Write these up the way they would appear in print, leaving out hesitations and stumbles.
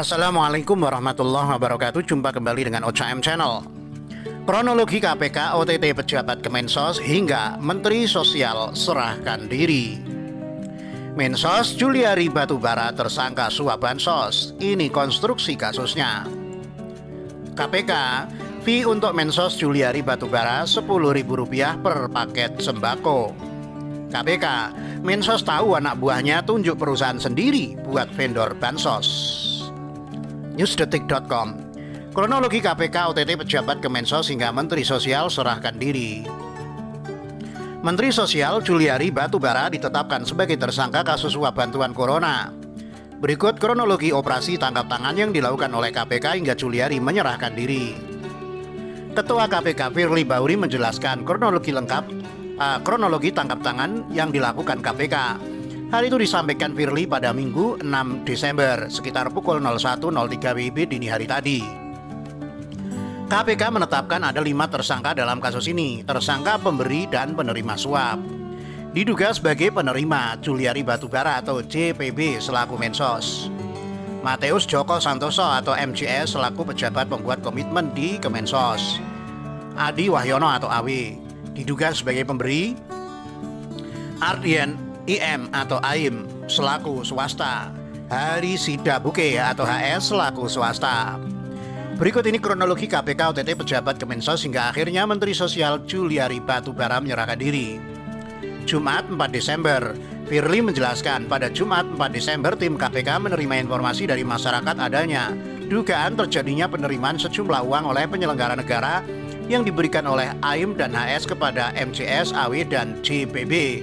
Assalamualaikum warahmatullahi wabarakatuh. Jumpa kembali dengan OCM Channel. Kronologi KPK OTT pejabat Kemensos hingga Menteri Sosial serahkan diri. Mensos Juliari Batubara tersangka suap bansos. Ini konstruksi kasusnya. KPK, fee untuk Mensos Juliari Batubara Rp10.000 per paket sembako. KPK, Mensos tahu anak buahnya tunjuk perusahaan sendiri buat vendor bansos. Newsdetik.com. Kronologi KPK OTT pejabat Kemensos hingga Menteri Sosial serahkan diri. Menteri Sosial Juliari Batubara ditetapkan sebagai tersangka kasus suap bantuan corona. Berikut kronologi operasi tangkap tangan yang dilakukan oleh KPK hingga Juliari menyerahkan diri. Ketua KPK Firly Bahuri menjelaskan kronologi tangkap tangan yang dilakukan KPK. Hal itu disampaikan Firly pada Minggu 6 Desember sekitar pukul 01.03 WIB dini hari tadi. KPK menetapkan ada 5 tersangka dalam kasus ini, tersangka pemberi dan penerima suap. Diduga sebagai penerima Juliari Batubara atau JPB selaku Mensos. Mateus Joko Santoso atau MJS selaku pejabat pembuat komitmen di Kemensos. Adi Wahyono atau AW diduga sebagai pemberi. Ardian IM atau AIM selaku swasta. Hari Sida Buke atau HS selaku swasta. Berikut ini kronologi KPK OTT pejabat Kemensos hingga akhirnya Menteri Sosial Juliari Batubara menyerahkan diri. Jumat 4 Desember, Firly menjelaskan pada Jumat 4 Desember tim KPK menerima informasi dari masyarakat adanya dugaan terjadinya penerimaan sejumlah uang oleh penyelenggara negara yang diberikan oleh AIM dan HS kepada MJS, AW, dan JPB.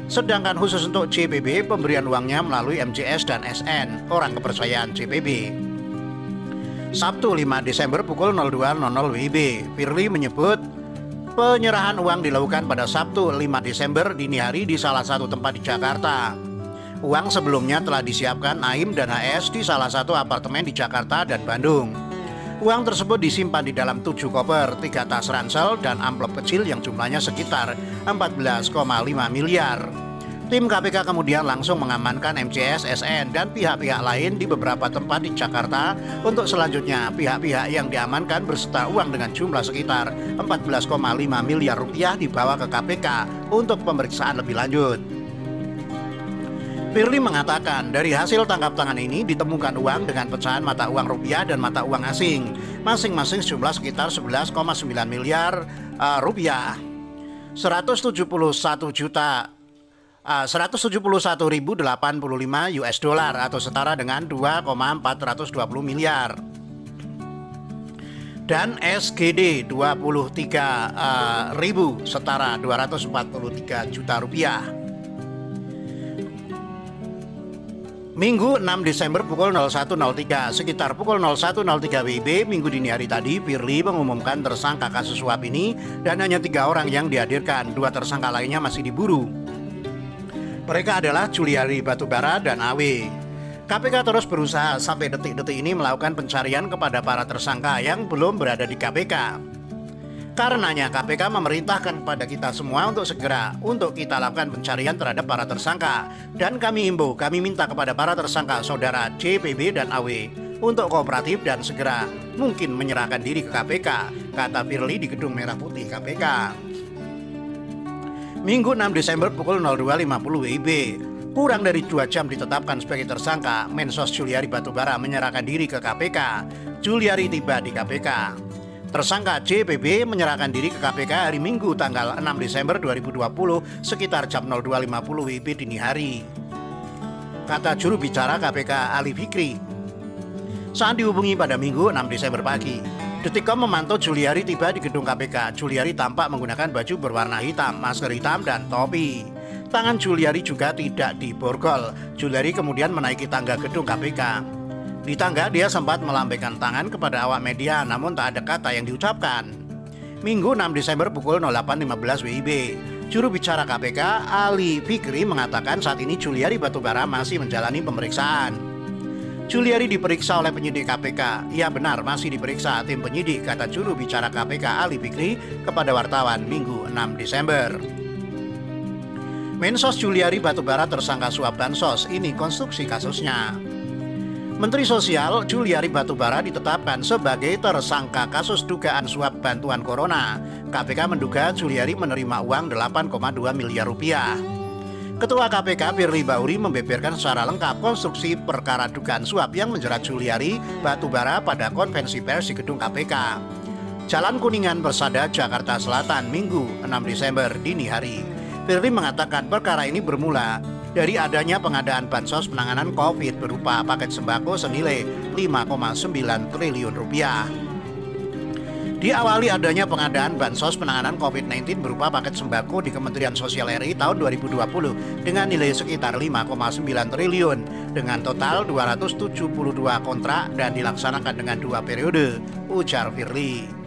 Sedangkan khusus untuk JPB, pemberian uangnya melalui MJS dan SN, orang kepercayaan JPB. Sabtu 5 Desember pukul 02.00 WIB, Firly menyebut penyerahan uang dilakukan pada Sabtu 5 Desember dini hari di salah satu tempat di Jakarta. Uang sebelumnya telah disiapkan AIM dan HS di salah satu apartemen di Jakarta dan Bandung. Uang tersebut disimpan di dalam 7 koper, 3 tas ransel, dan amplop kecil yang jumlahnya sekitar 14,5 miliar. Tim KPK kemudian langsung mengamankan MJS, SN, dan pihak-pihak lain di beberapa tempat di Jakarta. Untuk selanjutnya, pihak-pihak yang diamankan berserta uang dengan jumlah sekitar 14,5 miliar rupiah dibawa ke KPK untuk pemeriksaan lebih lanjut. Firly mengatakan dari hasil tangkap tangan ini ditemukan uang dengan pecahan mata uang rupiah dan mata uang asing, masing-masing sejumlah sekitar 11,9 miliar rupiah, 171.085 US dollar atau setara dengan 2,420 miliar, dan SGD 23.000 setara 243 juta rupiah. Minggu 6 Desember pukul 01.03, sekitar pukul 01.03 WIB Minggu dini hari tadi, Firly mengumumkan tersangka kasus suap ini dan hanya 3 orang yang dihadirkan, 2 tersangka lainnya masih diburu. Mereka adalah Juliari Batubara dan AW. KPK terus berusaha sampai detik-detik ini melakukan pencarian kepada para tersangka yang belum berada di KPK. Karenanya KPK memerintahkan kepada kita semua untuk segera kita lakukan pencarian terhadap para tersangka. Dan kami minta kepada para tersangka saudara JPB dan AW untuk kooperatif dan segera mungkin menyerahkan diri ke KPK, kata Firly di Gedung Merah Putih KPK. Minggu 6 Desember pukul 02.50 WIB, kurang dari 2 jam ditetapkan sebagai tersangka, Mensos Juliari Batubara menyerahkan diri ke KPK. Juliari tiba di KPK. Tersangka JPB menyerahkan diri ke KPK hari Minggu tanggal 6 Desember 2020 sekitar jam 02.50 WIB dini hari, kata juru bicara KPK Ali Fikri saat dihubungi pada Minggu 6 Desember pagi. Detikcom memantau Juliari tiba di gedung KPK. Juliari tampak menggunakan baju berwarna hitam, masker hitam, dan topi. Tangan Juliari juga tidak diborgol. Juliari kemudian menaiki tangga gedung KPK. Di tangga dia sempat melambaikan tangan kepada awak media, namun tak ada kata yang diucapkan. Minggu 6 Desember pukul 08.15 WIB, juru bicara KPK Ali Fikri mengatakan saat ini Juliari Batubara masih menjalani pemeriksaan. Juliari diperiksa oleh penyidik KPK. Ia benar masih diperiksa tim penyidik, kata juru bicara KPK Ali Fikri kepada wartawan Minggu 6 Desember. Mensos Juliari Batubara tersangka suap bansos, ini konstruksi kasusnya. Menteri Sosial Juliari Batubara ditetapkan sebagai tersangka kasus dugaan suap bantuan corona. KPK menduga Juliari menerima uang 8,2 miliar rupiah. Ketua KPK Firly Bahuri membeberkan secara lengkap konstruksi perkara dugaan suap yang menjerat Juliari Batubara pada konvensi pers di gedung KPK. Jalan Kuningan Persada, Jakarta Selatan, Minggu 6 Desember dini hari. Firly mengatakan perkara ini bermula dari adanya pengadaan bansos penanganan COVID berupa paket sembako senilai 5,9 triliun rupiah. Diawali adanya pengadaan bansos penanganan COVID-19 berupa paket sembako di Kementerian Sosial RI tahun 2020 dengan nilai sekitar 5,9 triliun dengan total 272 kontrak dan dilaksanakan dengan 2 periode, ujar Firly.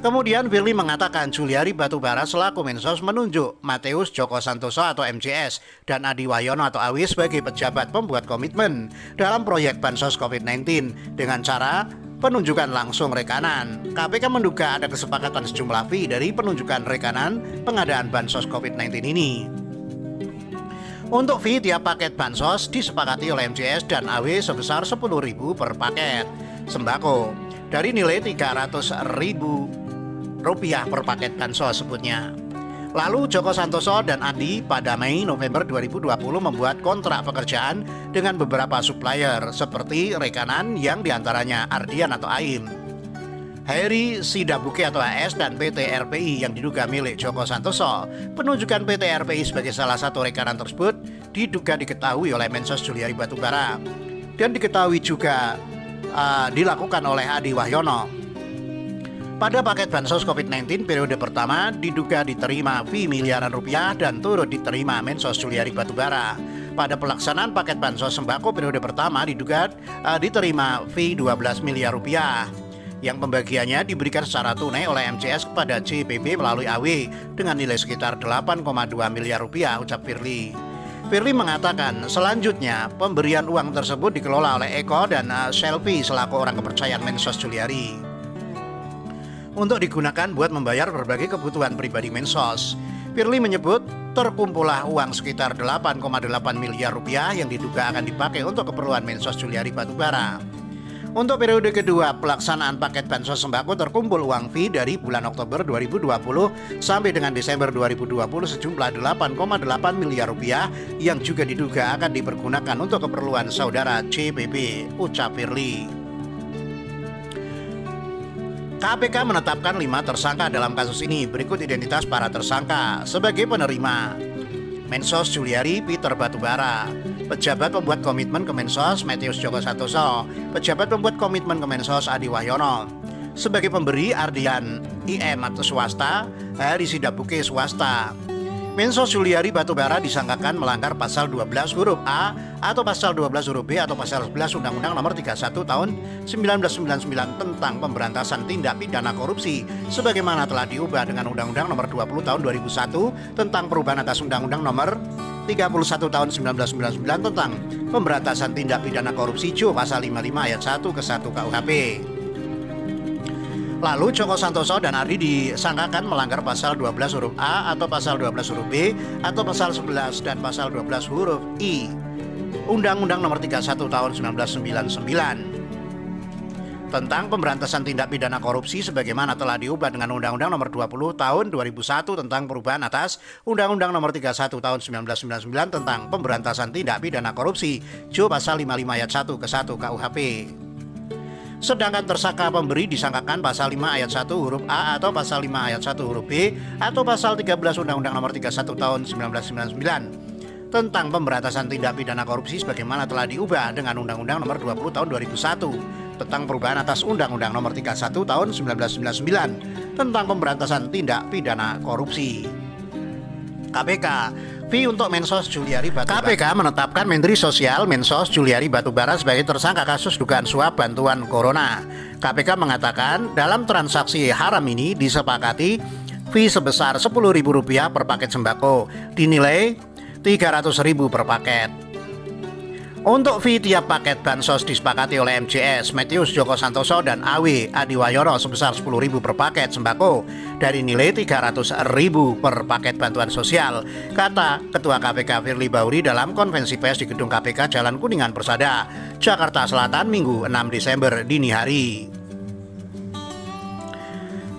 Kemudian Firly mengatakan Juliari Batubara selaku Mensos menunjuk Mateus Joko Santoso atau MJS dan Adi Wahyono atau Awi sebagai pejabat pembuat komitmen dalam proyek bansos COVID-19 dengan cara penunjukan langsung rekanan. KPK menduga ada kesepakatan sejumlah fee dari penunjukan rekanan pengadaan bansos COVID-19 ini. Untuk fee tiap paket bansos disepakati oleh MJS dan AW sebesar 10.000 per paket sembako dari nilai 300.000 rupiah per paket bansos sebutnya. Lalu Joko Santoso dan Adi pada Mei November 2020 membuat kontrak pekerjaan dengan beberapa supplier seperti rekanan yang diantaranya Ardian atau AIM, Heri Sidabuke atau AS dan PT RPI yang diduga milik Joko Santoso. Penunjukan PT RPI sebagai salah satu rekanan tersebut diduga diketahui oleh Mensos Juliari Batubara dan diketahui juga dilakukan oleh Adi Wahyono. Pada paket bansos COVID-19 periode pertama diduga diterima fee miliaran rupiah dan turut diterima Mensos Juliari Batubara. Pada pelaksanaan paket bansos sembako periode pertama diduga diterima fee 12 miliar rupiah yang pembagiannya diberikan secara tunai oleh MCS kepada JPB melalui AW dengan nilai sekitar 8,2 miliar rupiah, ucap Firly. Firly mengatakan selanjutnya pemberian uang tersebut dikelola oleh Eko dan Selvi selaku orang kepercayaan Mensos Juliari untuk digunakan buat membayar berbagai kebutuhan pribadi Mensos. Firly menyebut terkumpullah uang sekitar 8,8 miliar rupiah yang diduga akan dipakai untuk keperluan Mensos Juliari Batubara. Untuk periode kedua pelaksanaan paket bansos sembako terkumpul uang fee dari bulan Oktober 2020 sampai dengan Desember 2020 sejumlah 8,8 miliar rupiah yang juga diduga akan dipergunakan untuk keperluan saudara JPB, ucap Firly. KPK menetapkan 5 tersangka dalam kasus ini. Berikut identitas para tersangka sebagai penerima: Mensos Juliari Peter Batubara, pejabat pembuat komitmen Kemensos Mateus Joko Santoso, pejabat pembuat komitmen Kemensos Adi Wahyono. Sebagai pemberi Ardian IM atau swasta, Heri Sidabuke swasta. Mensos Juliari Batubara disangkakan melanggar pasal 12 huruf A atau pasal 12 huruf B atau pasal 11 Undang-Undang Nomor 31 Tahun 1999 tentang pemberantasan tindak pidana korupsi sebagaimana telah diubah dengan Undang-Undang Nomor 20 Tahun 2001 tentang perubahan atas Undang-Undang Nomor 31 Tahun 1999 tentang pemberantasan tindak pidana korupsi JO pasal 55 ayat 1 ke 1 KUHP. Lalu Joko Santoso dan Adi disangkakan melanggar pasal 12 huruf A atau pasal 12 huruf B atau pasal 11 dan pasal 12 huruf I Undang-Undang Nomor 31 Tahun 1999 tentang pemberantasan tindak pidana korupsi sebagaimana telah diubah dengan Undang-Undang Nomor 20 Tahun 2001 tentang perubahan atas Undang-Undang Nomor 31 Tahun 1999 tentang pemberantasan tindak pidana korupsi JO pasal 55 ayat 1 ke 1 KUHP. Sedangkan tersangka pemberi disangkakan pasal 5 ayat 1 huruf A atau pasal 5 ayat 1 huruf B atau pasal 13 Undang-Undang Nomor 31 Tahun 1999 tentang pemberantasan tindak pidana korupsi sebagaimana telah diubah dengan Undang-Undang Nomor 20 Tahun 2001 tentang perubahan atas Undang-Undang Nomor 31 Tahun 1999 tentang pemberantasan tindak pidana korupsi. KPK fee untuk Mensos Juliari Batubara. KPK menetapkan Menteri Sosial Mensos Juliari Batubara sebagai tersangka kasus dugaan suap bantuan corona. KPK mengatakan dalam transaksi haram ini disepakati fee sebesar Rp10.000 per paket sembako dinilai Rp300.000 per paket. Untuk fee tiap paket bansos disepakati oleh MJS, Matius Djoko Santoso dan Awe Adiwayono sebesar 10.000 per paket sembako dari nilai 300.000 per paket bantuan sosial, kata Ketua KPK Firly Bahuri dalam konvensi pers di Gedung KPK Jalan Kuningan Persada, Jakarta Selatan, Minggu 6 Desember dini hari.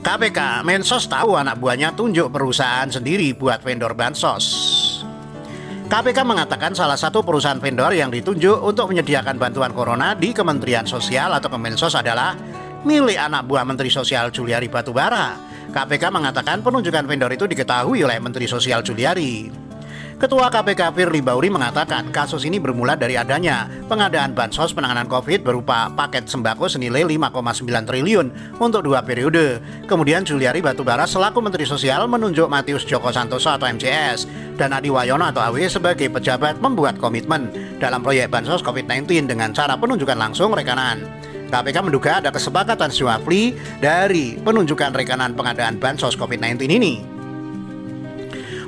KPK, Mensos tahu anak buahnya tunjuk perusahaan sendiri buat vendor bansos. KPK mengatakan salah satu perusahaan vendor yang ditunjuk untuk menyediakan bantuan corona di Kementerian Sosial atau Kemensos adalah milik anak buah Menteri Sosial Juliari Batubara. KPK mengatakan penunjukan vendor itu diketahui oleh Menteri Sosial Juliari. Ketua KPK Firly Bahuri mengatakan kasus ini bermula dari adanya pengadaan bansos penanganan COVID berupa paket sembako senilai 5,9 triliun untuk 2 periode. Kemudian Juliari Batubara selaku Menteri Sosial menunjuk Matius Djoko Santoso atau MJS dan Adiwayono atau AW sebagai pejabat membuat komitmen dalam proyek bansos COVID-19 dengan cara penunjukan langsung rekanan. KPK menduga ada kesepakatan suapli dari penunjukan rekanan pengadaan bansos COVID-19 ini.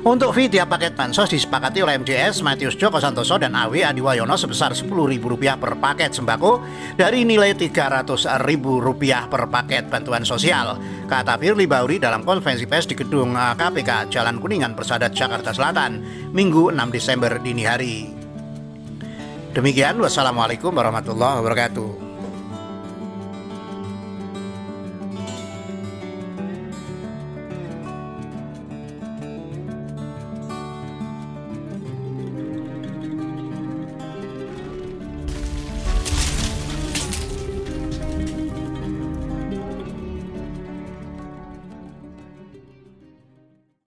Untuk fee tiap paket bansos disepakati oleh MJS, Matius Djoko Santoso dan Awe Adiwayono sebesar Rp10.000 per paket sembako dari nilai Rp300.000 per paket bantuan sosial, kata Firly Bahuri dalam konferensi pers di Gedung KPK Jalan Kuningan Persada, Jakarta Selatan, Minggu 6 Desember dini hari. Demikian, wassalamualaikum warahmatullahi wabarakatuh.